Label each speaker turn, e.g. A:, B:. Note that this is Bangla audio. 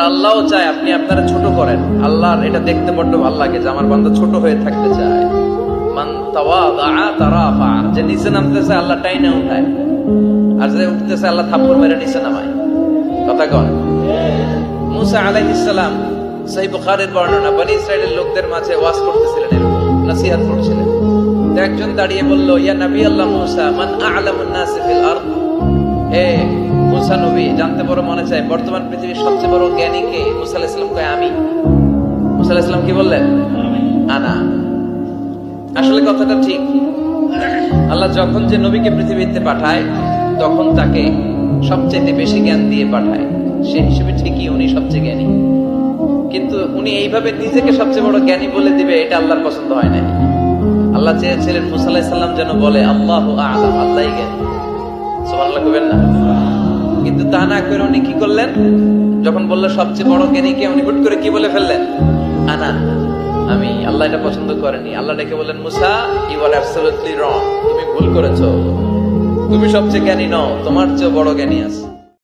A: আর আল্লাহও চায় আপনি আপনারা ছোট করেন। আল্লাহর এটা দেখতে বড্ড ভালো লাগে যে আমার বান্দা ছোট হয়ে থাকতে চায়। মান তাওয়াদা তারাফা, যে নিচে নামতেছে আল্লাহ টাইনা উঠায়, আর যে উঠতেছে আল্লাহ থাপ্পড় মেরে নিচে নামায়। কথা কন। মুসা আলাইহিস সালাম, সহিহ বুখারীর বর্ণনা, বনি ইসরাইলের লোকদের মাঝে ওয়াজ করতেছিলেন, এরকম নসিহত করছিলেন। তো একজন দাঁড়িয়ে বলল, ইয়া নবী আল্লাহ মুসা, মান আ'লামুন নাস ফিল আরদ। হে মুসা নবী, জানতে বড় মনে চায় বর্তমান পৃথিবীর সবচেয়ে বড় জ্ঞানী কে? মুসা আলাইহিস সালাম কয় আমি। মুসা আলাইহিস সালাম কি বললেন? আনা। আসলে কথাটা ঠিক। আল্লাহ যখন যে নবীকে পৃথিবীতে পাঠায় তখন তাকে সবচেয়ে বেশি জ্ঞান দিয়ে পাঠায়, সেই হিসেবে ঠিকই উনি সবচেয়ে জ্ঞানী। কিন্তু উনি এইভাবে নিজেকে সবচেয়ে বড় জ্ঞানী বলে দিবে, এটা আল্লাহর পছন্দ হয় না। আল্লাহ চেয়েছিলেন মুসা আলাইহিস সালাম যেন বলে আল্লাহু আ'লাম, আল্লাহই জ্ঞানী। সুবহানাল্লাহ কইবেন না? কিন্তু তা না করে উনি কি করলেন? যখন বললো সবচেয়ে বড় জ্ঞানী কে, উনি হুট করে কি বলে ফেললেন? আনা, আমি। আল্লাহ এটা পছন্দ করেনি। আল্লাহ ডেকে বললেন, মুসা, ইউ আর অ্যাবসলিউটলি রং, তুমি ভুল করেছো, তুমি সবচেয়ে জ্ঞানী নও, তোমার চেয়ে বড় জ্ঞানী আছে।